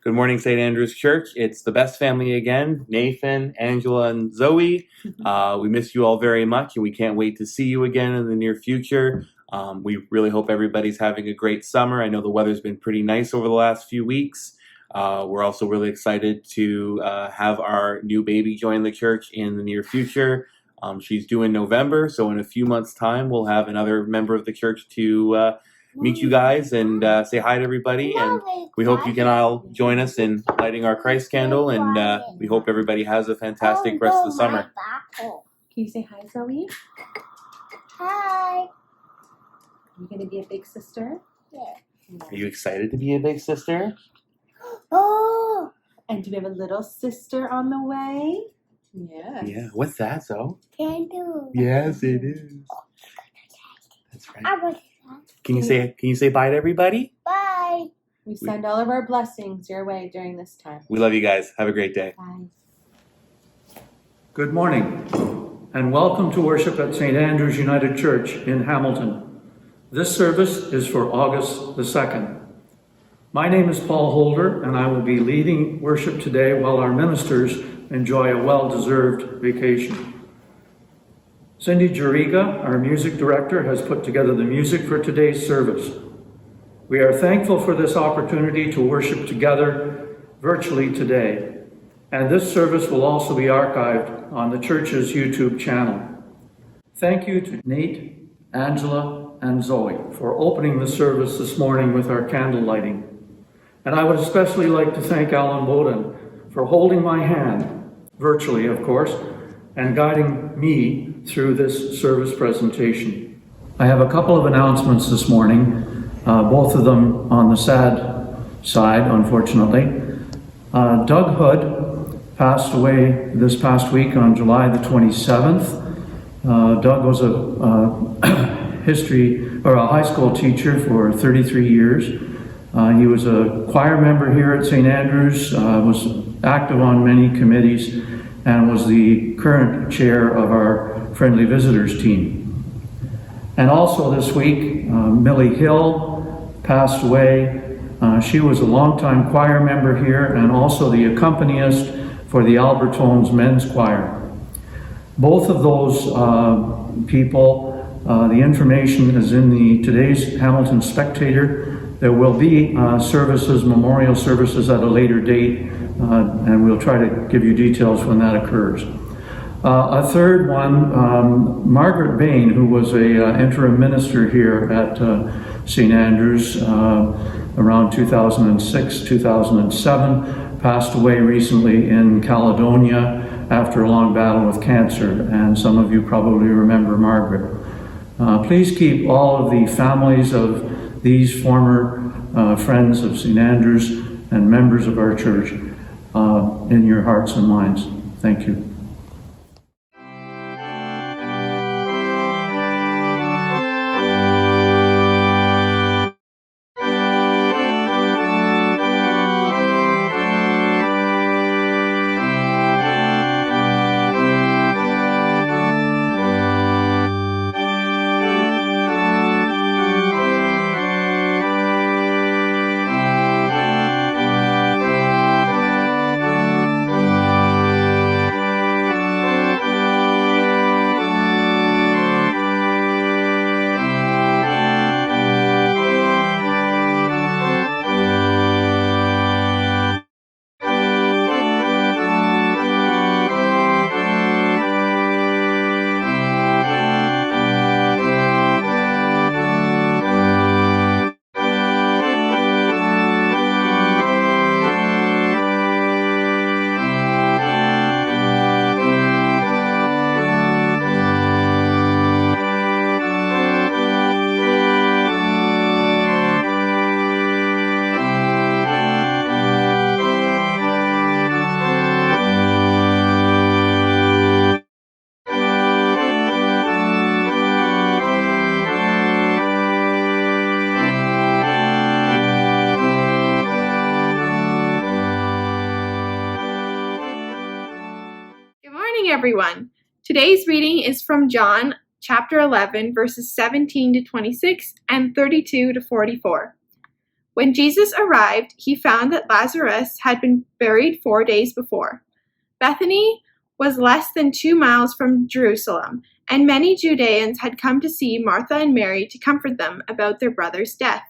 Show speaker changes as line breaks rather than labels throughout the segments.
Good morning, St. Andrew's Church. It's the best family again, Nathan, Angela, and Zoe. We miss you all very much, and we can't wait to see you again in the near future. We really hope everybody's having a great summer. I know the weather's been pretty nice over the last few weeks. We're also really excited to have our new baby join the church in the near future. She's due in November, so in a few months' time, we'll have another member of the church to meet you guys and say hi to everybody. And we hope you can all join us in lighting our Christ candle, and we hope everybody has a fantastic rest of the summer.
Can you say hi, Zoe?
Hi.
Are you going to be a big sister?
Yeah.
Are you excited to be a big sister?
Oh.
And do we have a little sister on the way? Yes.
Yeah. What's that, Zoe?
Candle.
Yes, it is. That's right.
I was.
Can you say bye to everybody?
Bye.
We send all of our blessings your way during this time.
We love you guys. Have a great day.
Bye.
Good morning, and welcome to worship at St. Andrew's United Church in Hamilton. This service is for August the 2nd. My name is Paul Holder, and I will be leading worship today while our ministers enjoy a well-deserved vacation. Cindy Juriga, our music director, has put together the music for today's service. We are thankful for this opportunity to worship together virtually today, and this service will also be archived on the church's YouTube channel. Thank you to Nate, Angela, and Zoe for opening the service this morning with our candle lighting. And I would especially like to thank Alan Bowden for holding my hand, virtually of course, and guiding me through this service presentation. I have a couple of announcements this morning, both of them on the sad side, unfortunately. Doug Hood passed away this past week on July the 27th. Doug was a high school teacher for 33 years. He was a choir member here at St. Andrews, was active on many committees, and was the current chair of our Friendly Visitors team. And also this week, Millie Hill passed away. She was a longtime choir member here and also the accompanist for the Albertones Men's Choir. Both of those people, the information is in today's Hamilton Spectator. There will be memorial services at a later date, and we'll try to give you details when that occurs. A third one, Margaret Bain, who was a interim minister here at St. Andrews around 2006, 2007, passed away recently in Caledonia after a long battle with cancer, and some of you probably remember Margaret. Please keep all of the families of these former friends of St. Andrews and members of our church in your hearts and minds. Thank you.
Everyone. Today's reading is from John chapter 11 verses 17 to 26 and 32 to 44. When Jesus arrived, he found that Lazarus had been buried 4 days before. Bethany was less than 2 miles from Jerusalem, and many Judeans had come to see Martha and Mary to comfort them about their brother's death.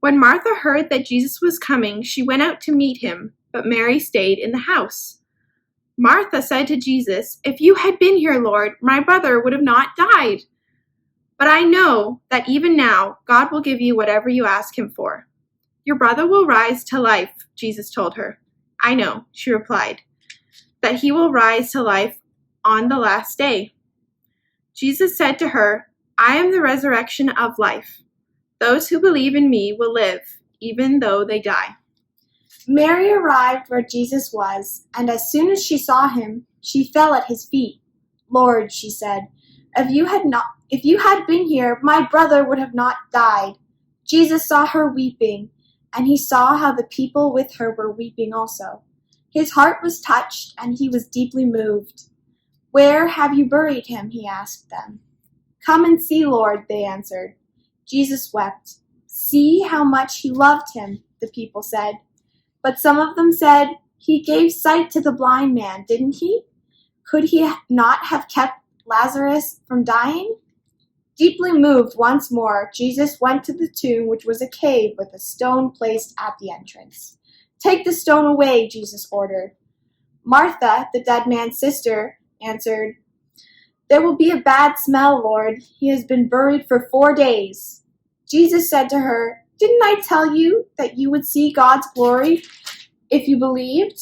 When Martha heard that Jesus was coming, she went out to meet him, but Mary stayed in the house. Martha said to Jesus, "If you had been here, Lord, my brother would have not died. But I know that even now, God will give you whatever you ask him for." "Your brother will rise to life," Jesus told her. "I know," she replied, "that he will rise to life on the last day." Jesus said to her, "I am the resurrection of life. Those who believe in me will live, even though they die."
Mary arrived where Jesus was, and as soon as she saw him, she fell at his feet. "Lord," she said, if you had been here, my brother would have not died." Jesus saw her weeping, and he saw how the people with her were weeping also. His heart was touched, and he was deeply moved. "Where have you buried him?" he asked them. "Come and see, Lord," they answered. Jesus wept. "See how much he loved him," the people said. But some of them said, "He gave sight to the blind man, didn't he? Could he not have kept Lazarus from dying?" Deeply moved once more, Jesus went to the tomb, which was a cave with a stone placed at the entrance. "Take the stone away," Jesus ordered. Martha, the dead man's sister, answered, "There will be a bad smell, Lord. He has been buried for 4 days." Jesus said to her, "Didn't I tell you that you would see God's glory if you believed?"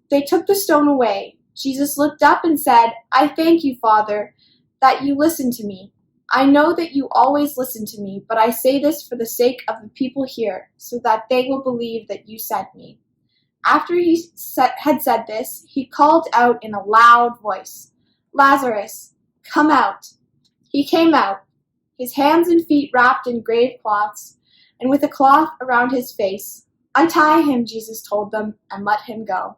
They took the stone away. Jesus looked up and said, "I thank you, Father, that you listened to me. I know that you always listen to me, but I say this for the sake of the people here, so that they will believe that you sent me." After he had said this, he called out in a loud voice, "Lazarus, come out." He came out, his hands and feet wrapped in grave cloths, and with a cloth around his face. "Untie him," Jesus told them, "and let him go."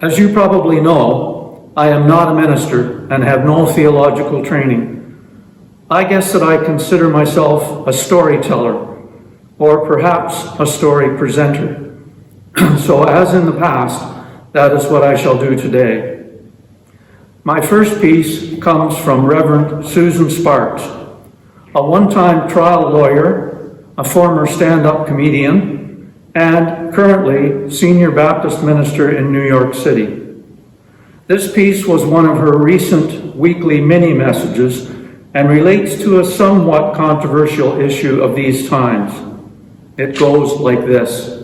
As you probably know, I am not a minister and have no theological training. I guess that I consider myself a storyteller, or perhaps a story presenter. So as in the past, that is what I shall do today. My first piece comes from Reverend Susan Sparks, a one-time trial lawyer, a former stand-up comedian, and currently senior Baptist minister in New York City. This piece was one of her recent weekly mini-messages and relates to a somewhat controversial issue of these times. It goes like this.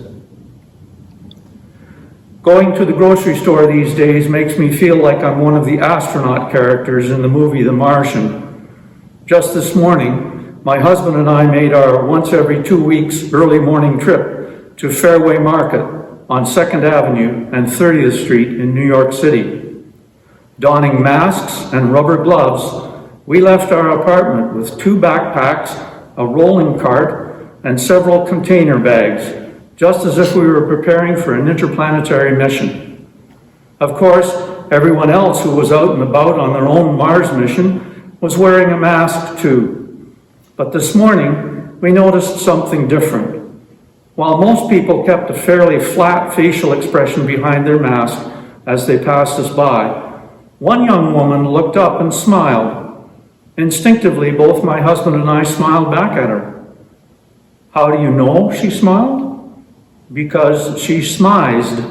Going to the grocery store these days makes me feel like I'm one of the astronaut characters in the movie The Martian. Just this morning, my husband and I made our once every 2 weeks early morning trip to Fairway Market on 2nd Avenue and 30th Street in New York City. Donning masks and rubber gloves, we left our apartment with 2 backpacks, a rolling cart, and several container bags, just as if we were preparing for an interplanetary mission. Of course, everyone else who was out and about on their own Mars mission was wearing a mask too. But this morning, we noticed something different. While most people kept a fairly flat facial expression behind their mask as they passed us by, one young woman looked up and smiled. Instinctively, both my husband and I smiled back at her. How do you know she smiled? Because she smized.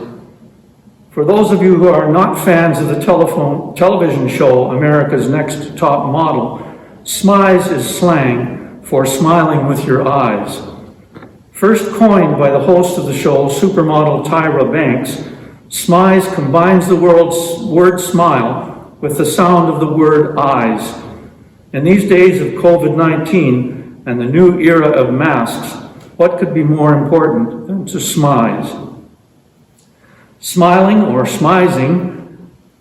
For those of you who are not fans of the television show America's Next Top Model, smize is slang for smiling with your eyes. First coined by the host of the show, supermodel Tyra Banks, smize combines the word smile with the sound of the word eyes. In these days of COVID-19 and the new era of masks, what could be more important than to smize? Smiling or smizing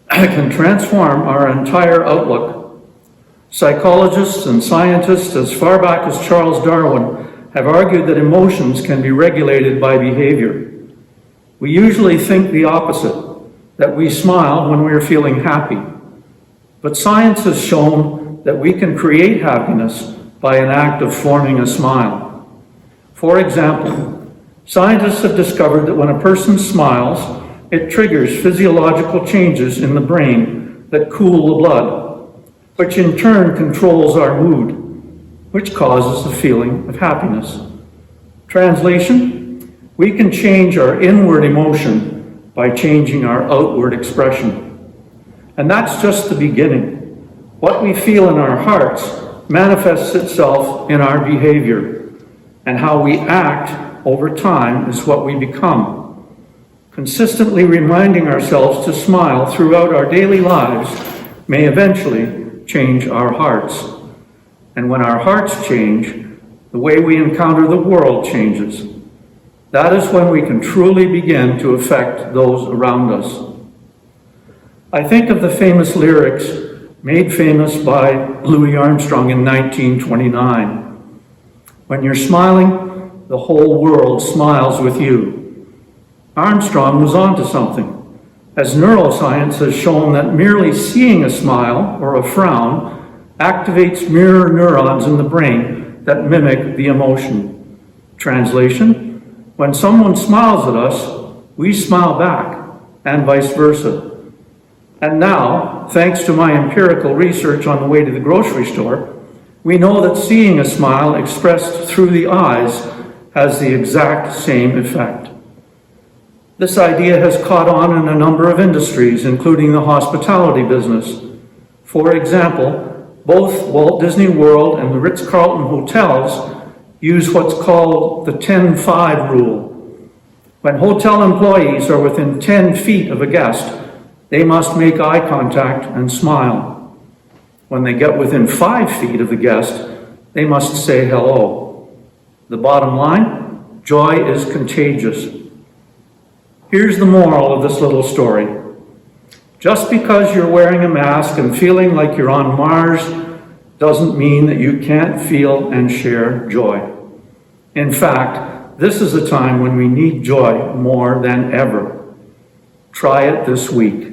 can transform our entire outlook. Psychologists and scientists as far back as Charles Darwin have argued that emotions can be regulated by behavior. We usually think the opposite, that we smile when we are feeling happy. But science has shown that we can create happiness by an act of forming a smile. For example, scientists have discovered that when a person smiles, it triggers physiological changes in the brain that cool the blood, which in turn controls our mood, which causes the feeling of happiness. Translation: we can change our inward emotion by changing our outward expression. And that's just the beginning. What we feel in our hearts manifests itself in our behavior, and how we act over time is what we become. Consistently reminding ourselves to smile throughout our daily lives may eventually change our hearts. And when our hearts change, the way we encounter the world changes. That is when we can truly begin to affect those around us. I think of the famous lyrics made famous by Louis Armstrong in 1929. When you're smiling, the whole world smiles with you. Armstrong was onto something, as neuroscience has shown that merely seeing a smile or a frown activates mirror neurons in the brain that mimic the emotion. Translation: when someone smiles at us, we smile back, and vice versa. And now, thanks to my empirical research on the way to the grocery store, we know that seeing a smile expressed through the eyes has the exact same effect. This idea has caught on in a number of industries, including the hospitality business. For example, both Walt Disney World and the Ritz-Carlton hotels use what's called the 10-5 rule. When hotel employees are within 10 feet of a guest, they must make eye contact and smile. When they get within 5 feet of the guest, they must say hello. The bottom line: joy is contagious. Here's the moral of this little story. Just because you're wearing a mask and feeling like you're on Mars doesn't mean that you can't feel and share joy. In fact, this is a time when we need joy more than ever. Try it this week.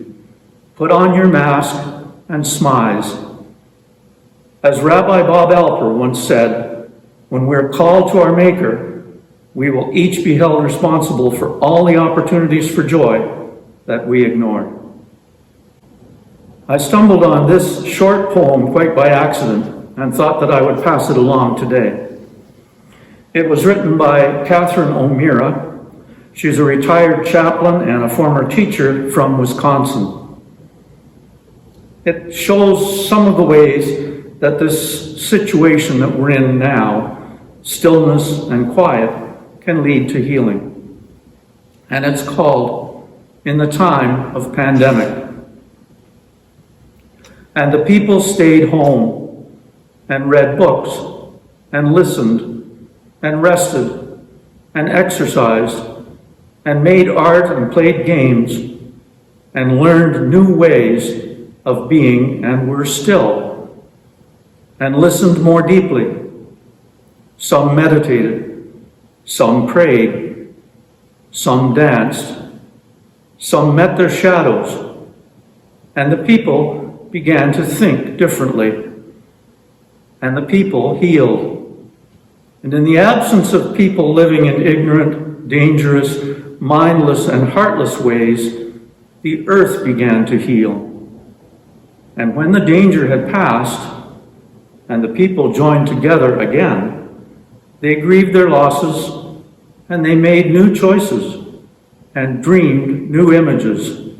Put on your mask and smize. As Rabbi Bob Alper once said, when we're called to our Maker, we will each be held responsible for all the opportunities for joy that we ignore. I stumbled on this short poem quite by accident and thought that I would pass it along today. It was written by Catherine O'Meara. She's a retired chaplain and a former teacher from Wisconsin. It shows some of the ways that this situation that we're in now, stillness and quiet, can lead to healing. And it's called In the Time of Pandemic. And the people stayed home and read books and listened and rested and exercised and made art and played games and learned new ways of being and were still and listened more deeply. Some meditated, some prayed, some danced, some met their shadows, and the people began to think differently, and the people healed. And in the absence of people living in ignorant, dangerous, mindless, and heartless ways, the earth began to heal. And when the danger had passed, and the people joined together again, they grieved their losses, and they made new choices, and dreamed new images,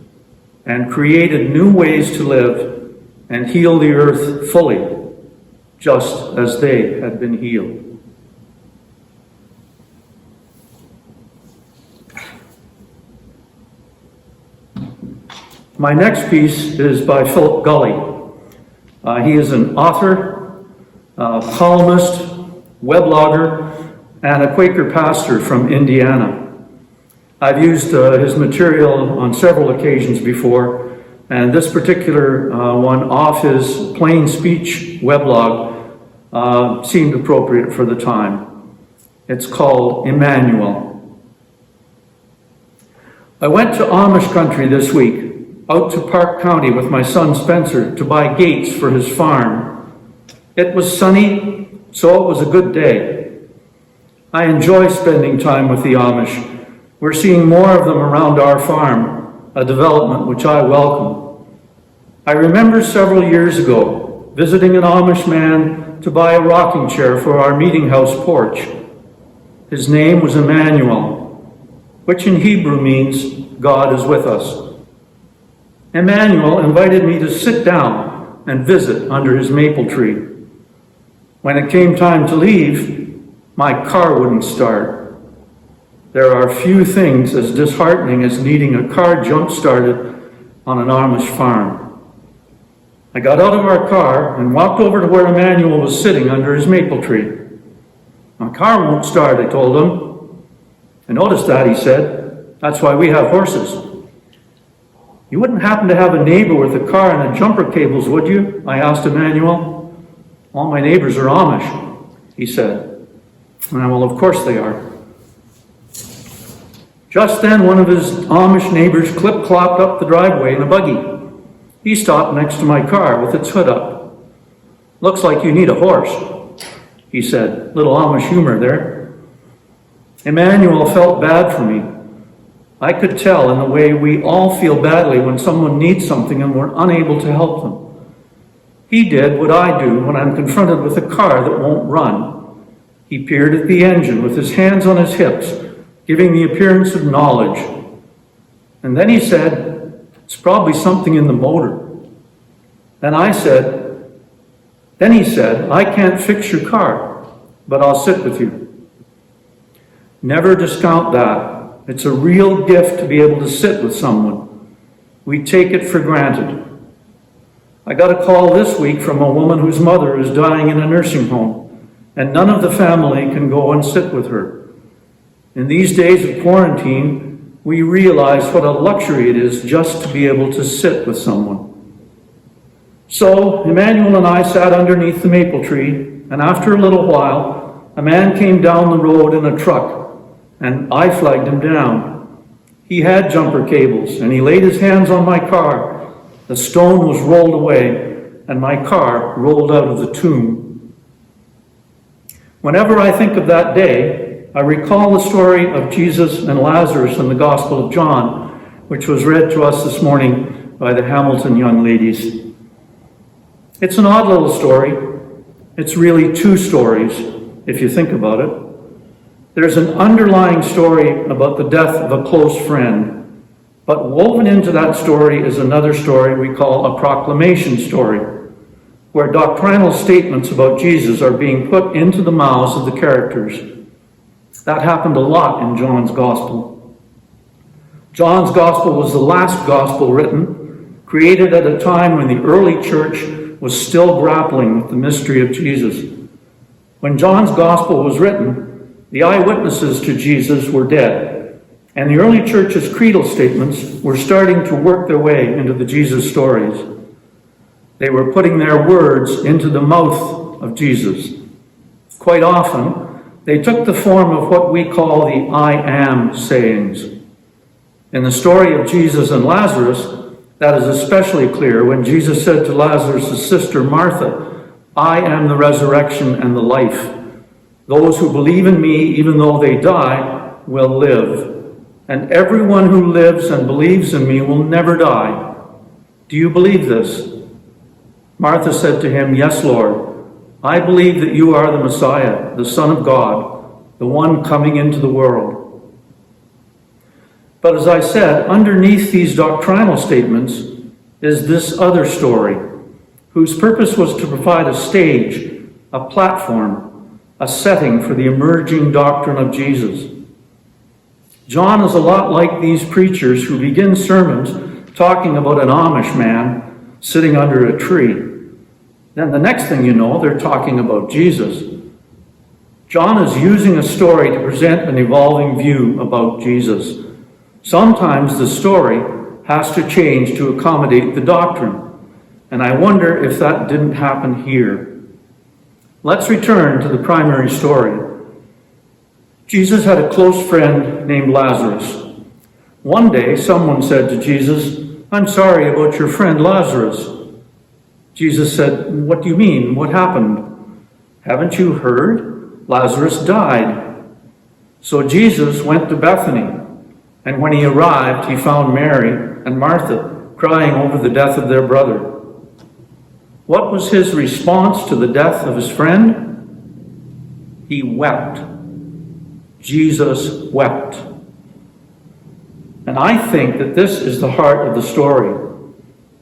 and created new ways to live and heal the earth fully, just as they had been healed. My next piece is by Philip Gully. He is an author, columnist, weblogger, and a Quaker pastor from Indiana. I've used his material on several occasions before, and this particular one off his Plain Speech weblog seemed appropriate for the time. It's called Emmanuel. I went to Amish country this week, out to Park County with my son Spencer to buy gates for his farm. It was sunny, so it was a good day. I enjoy spending time with the Amish. We're seeing more of them around our farm, a development which I welcome. I remember several years ago visiting an Amish man to buy a rocking chair for our meeting house porch. His name was Emmanuel, which in Hebrew means God is with us. Emmanuel invited me to sit down and visit under his maple tree. When it came time to leave, my car wouldn't start. There are few things as disheartening as needing a car jump-started on an Amish farm. I got out of our car and walked over to where Emmanuel was sitting under his maple tree. My car won't start, I told him. I noticed that, he said. That's why we have horses. You wouldn't happen to have a neighbor with a car and a jumper cables, would you? I asked Emmanuel. All my neighbors are Amish, he said. Well, of course they are. Just then, one of his Amish neighbors clip-clopped up the driveway in a buggy. He stopped next to my car with its hood up. Looks like you need a horse, he said. Little Amish humor there. Emmanuel felt bad for me. I could tell in the way we all feel badly when someone needs something and we're unable to help them. He did what I do when I'm confronted with a car that won't run. He peered at the engine with his hands on his hips, giving the appearance of knowledge. And then he said, it's probably something in the motor. Then he said, I can't fix your car, but I'll sit with you. Never discount that. It's a real gift to be able to sit with someone. We take it for granted. I got a call this week from a woman whose mother is dying in a nursing home, and none of the family can go and sit with her. In these days of quarantine, we realize what a luxury it is just to be able to sit with someone. So, Emmanuel and I sat underneath the maple tree, and after a little while, a man came down the road in a truck, and I flagged him down. He had jumper cables, and he laid his hands on my car. The stone was rolled away, and my car rolled out of the tomb. Whenever I think of that day, I recall the story of Jesus and Lazarus in the Gospel of John, which was read to us this morning by the Hamilton young ladies. It's an odd little story. It's really two stories, if you think about it. There's an underlying story about the death of a close friend, but woven into that story is another story we call a proclamation story, where doctrinal statements about Jesus are being put into the mouths of the characters. That happened a lot in John's Gospel. John's Gospel was the last Gospel written, created at a time when the early church was still grappling with the mystery of Jesus. When John's Gospel was written, the eyewitnesses to Jesus were dead, and the early church's creedal statements were starting to work their way into the Jesus stories. They were putting their words into the mouth of Jesus. Quite often, they took the form of what we call the I am sayings. In the story of Jesus and Lazarus, that is especially clear when Jesus said to Lazarus' sister Martha, I am the resurrection and the life. Those who believe in me, even though they die, will live. And everyone who lives and believes in me will never die. Do you believe this? Martha said to him, Yes, Lord. I believe that you are the Messiah, the Son of God, the one coming into the world. But as I said, underneath these doctrinal statements is this other story, whose purpose was to provide a stage, a platform, a setting for the emerging doctrine of Jesus. John is a lot like these preachers who begin sermons talking about an Amish man sitting under a tree. Then the next thing you know, they're talking about Jesus. John is using a story to present an evolving view about Jesus. Sometimes the story has to change to accommodate the doctrine, and I wonder if that didn't happen here. Let's return to the primary story. Jesus had a close friend named Lazarus. One day, someone said to Jesus, I'm sorry about your friend Lazarus. Jesus said, What do you mean? What happened? Haven't you heard? Lazarus died. So Jesus went to Bethany, and when he arrived, he found Mary and Martha crying over the death of their brother. What was his response to the death of his friend? He wept. Jesus wept. And I think that this is the heart of the story.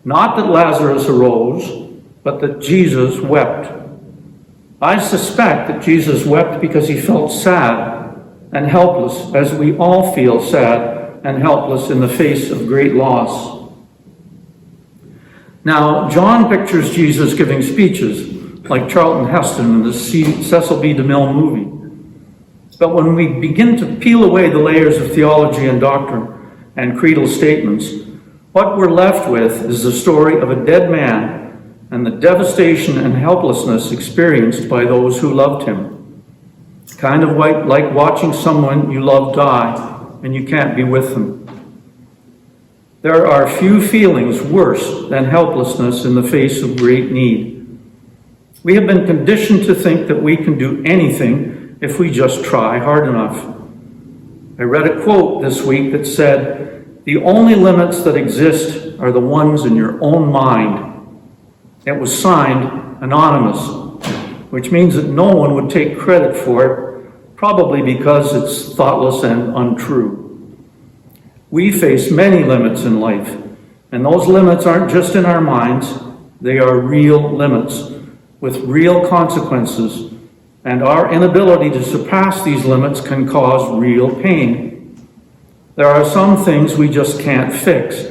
Not that Lazarus arose, but that Jesus wept. I suspect that Jesus wept because he felt sad and helpless, as we all feel sad and helpless in the face of great loss. Now, John pictures Jesus giving speeches, like Charlton Heston in the Cecil B. DeMille movie. But when we begin to peel away the layers of theology and doctrine and creedal statements, what we're left with is the story of a dead man and the devastation and helplessness experienced by those who loved him. Kind of like watching someone you love die and you can't be with them. There are few feelings worse than helplessness in the face of great need. We have been conditioned to think that we can do anything if we just try hard enough. I read a quote this week that said, "The only limits that exist are the ones in your own mind." It was signed anonymous, which means that no one would take credit for it, probably because it's thoughtless and untrue. We face many limits in life, and those limits aren't just in our minds, they are real limits with real consequences, and our inability to surpass these limits can cause real pain. There are some things we just can't fix,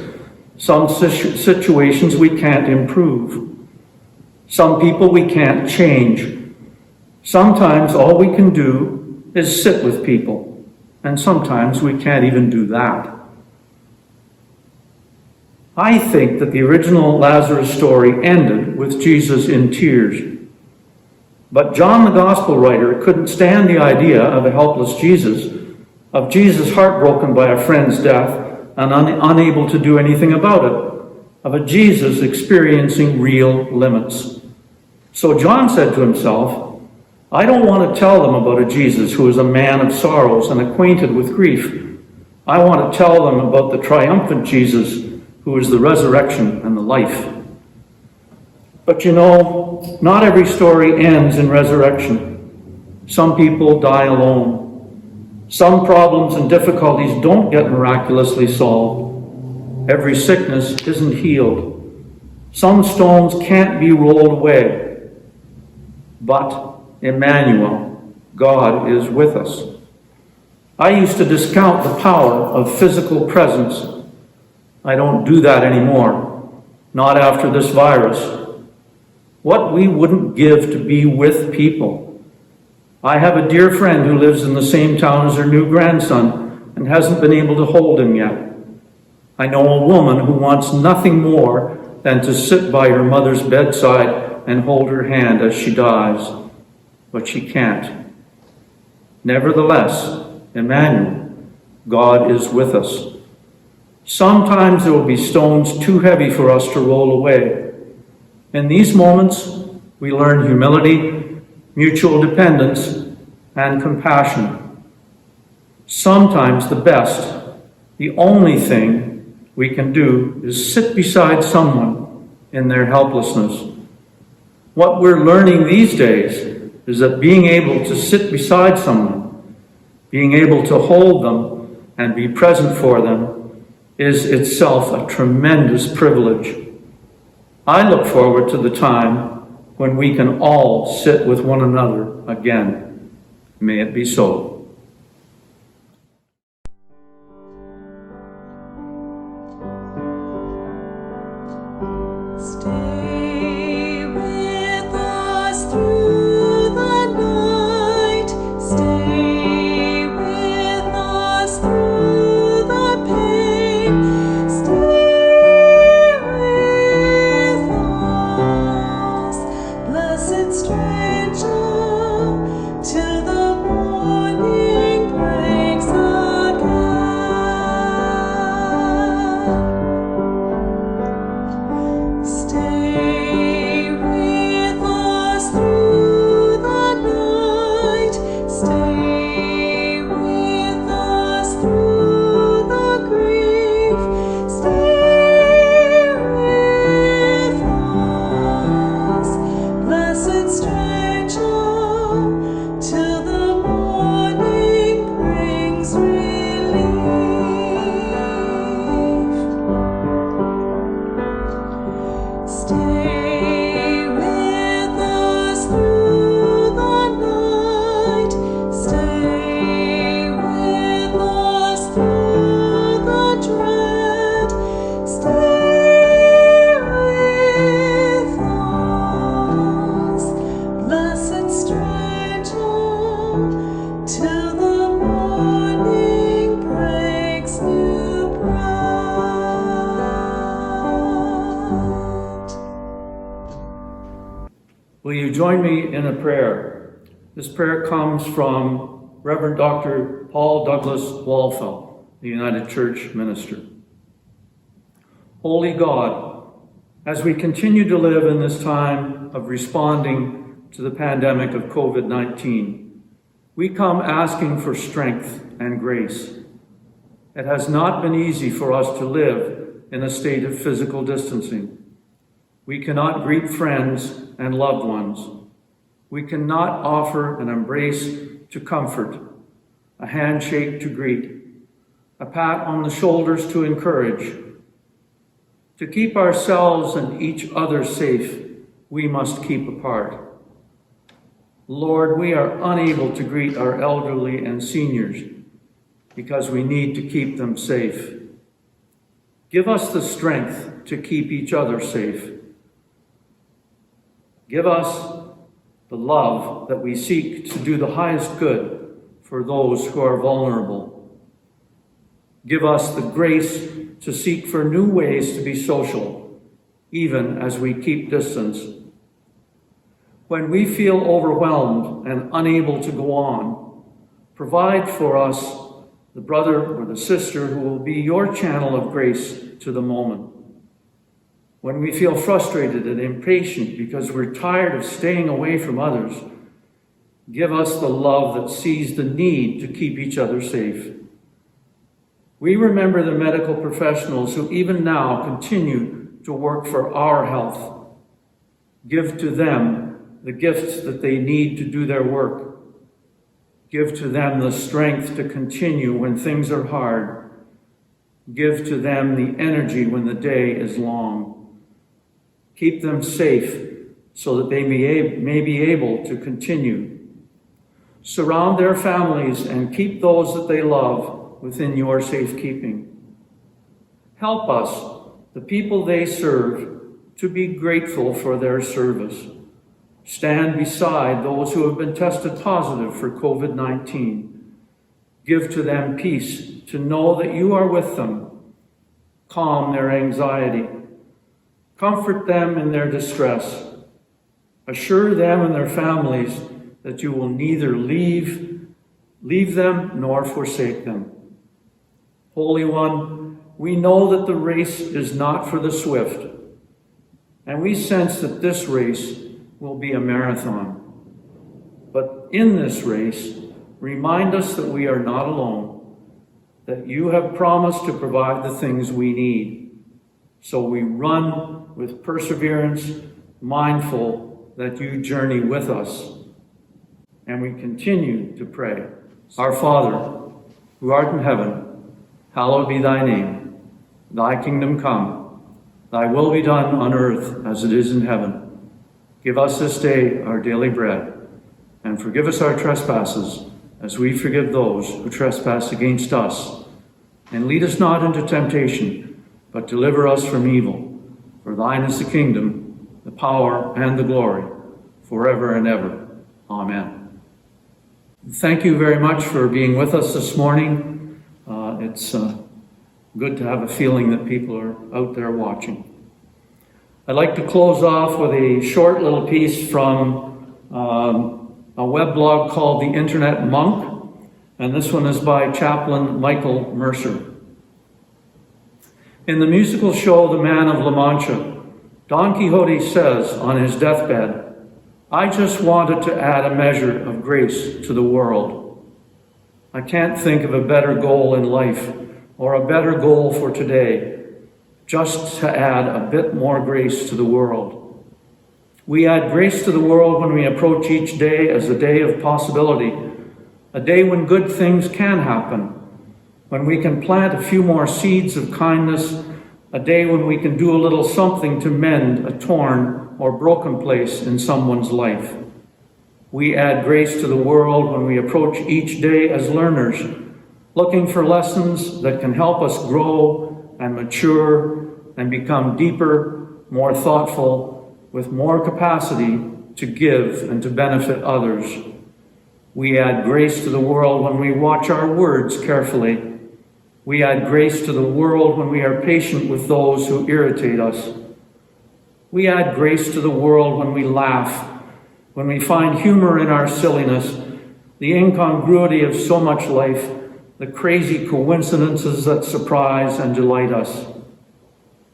some situations we can't improve, some people we can't change. Sometimes all we can do is sit with people, and sometimes we can't even do that. I think that the original Lazarus story ended with Jesus in tears. But John, the gospel writer, couldn't stand the idea of a helpless Jesus, of Jesus heartbroken by a friend's death and unable to do anything about it, of a Jesus experiencing real limits. So John said to himself, I don't want to tell them about a Jesus who is a man of sorrows and acquainted with grief. I want to tell them about the triumphant Jesus who is the resurrection and the life. But you know, not every story ends in resurrection. Some people die alone. Some problems and difficulties don't get miraculously solved. Every sickness isn't healed. Some stones can't be rolled away. But Emmanuel, God is with us. I used to discount the power of physical presence. I don't do that anymore, not after this virus. What we wouldn't give to be with people. I have a dear friend who lives in the same town as her new grandson and hasn't been able to hold him yet. I know a woman who wants nothing more than to sit by her mother's bedside and hold her hand as she dies, but she can't. Nevertheless, Emmanuel, God is with us. Sometimes there will be stones too heavy for us to roll away. In these moments, we learn humility, mutual dependence, and compassion. Sometimes the best, the only thing we can do is sit beside someone in their helplessness. What we're learning these days is that being able to sit beside someone, being able to hold them and be present for them, is itself a tremendous privilege. I look forward to the time when we can all sit with one another again. May it be so.
Stay with us through the night. Stay with us through the pain. Stay with us, blessed stranger, till the morning.
join me in a prayer? This prayer comes from Reverend Dr. Paul Douglas Walfeld, the United Church minister. Holy God, as we continue to live in this time of responding to the pandemic of COVID-19, we come asking for strength and grace. It has not been easy for us to live in a state of physical distancing. We cannot greet friends and loved ones. We cannot offer an embrace to comfort, a handshake to greet, a pat on the shoulders to encourage. To keep ourselves and each other safe, we must keep apart. Lord, we are unable to greet our elderly and seniors because we need to keep them safe. Give us the strength to keep each other safe. Give us the love that we seek to do the highest good for those who are vulnerable. Give us the grace to seek for new ways to be social, even as we keep distance. When we feel overwhelmed and unable to go on, provide for us the brother or the sister who will be your channel of grace to the moment. When we feel frustrated and impatient because we're tired of staying away from others, give us the love that sees the need to keep each other safe. We remember the medical professionals who even now continue to work for our health. Give to them the gifts that they need to do their work. Give to them the strength to continue when things are hard. Give to them the energy when the day is long. Keep them safe so that they may be able to continue. Surround their families and keep those that they love within your safekeeping. Help us, the people they serve, to be grateful for their service. Stand beside those who have been tested positive for COVID-19. Give to them peace to know that you are with them. Calm their anxiety. Comfort them in their distress. Assure them and their families that you will neither leave them nor forsake them. Holy One, we know that the race is not for the swift, and we sense that this race will be a marathon. But in this race, remind us that we are not alone, that you have promised to provide the things we need. So we run with perseverance, mindful that you journey with us. And we continue to pray. Our Father, who art in heaven, hallowed be thy name. Thy kingdom come. Thy will be done on earth as it is in heaven. Give us this day our daily bread, and forgive us our trespasses, as we forgive those who trespass against us. And lead us not into temptation, but deliver us from evil. For thine is the kingdom, the power, and the glory, forever and ever. Amen. Thank you very much for being with us this morning. It's good to have a feeling that people are out there watching. I'd like to close off with a short little piece from a web blog called The Internet Monk, and this one is by Chaplain Michael Mercer. In the musical show The Man of La Mancha, Don Quixote says on his deathbed, "I just wanted to add a measure of grace to the world. I can't think of a better goal in life or a better goal for today, just to add a bit more grace to the world. We add grace to the world when we approach each day as a day of possibility, a day when good things can happen, when we can plant a few more seeds of kindness, a day when we can do a little something to mend a torn or broken place in someone's life. We add grace to the world when we approach each day as learners, looking for lessons that can help us grow and mature and become deeper, more thoughtful, with more capacity to give and to benefit others. We add grace to the world when we watch our words carefully. We add grace to the world when we are patient with those who irritate us. We add grace to the world when we laugh when we find humor in our silliness, the incongruity of so much life, the crazy coincidences that surprise and delight us.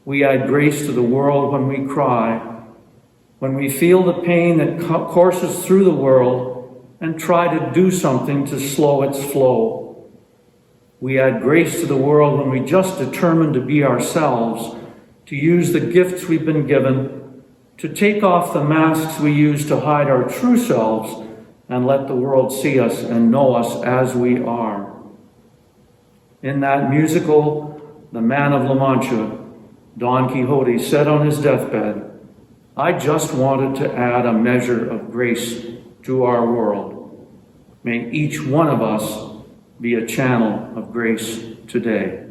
We add grace to the world when we cry, when we feel the pain that courses through the world and try to do something to slow its flow. We add grace to the world when we just determine to be ourselves, to use the gifts we've been given, to take off the masks we use to hide our true selves and let the world see us and know us as we are. In that musical, The Man of La Mancha, Don Quixote said on his deathbed, "I just wanted to add a measure of grace to our world." May each one of us be a channel of grace today.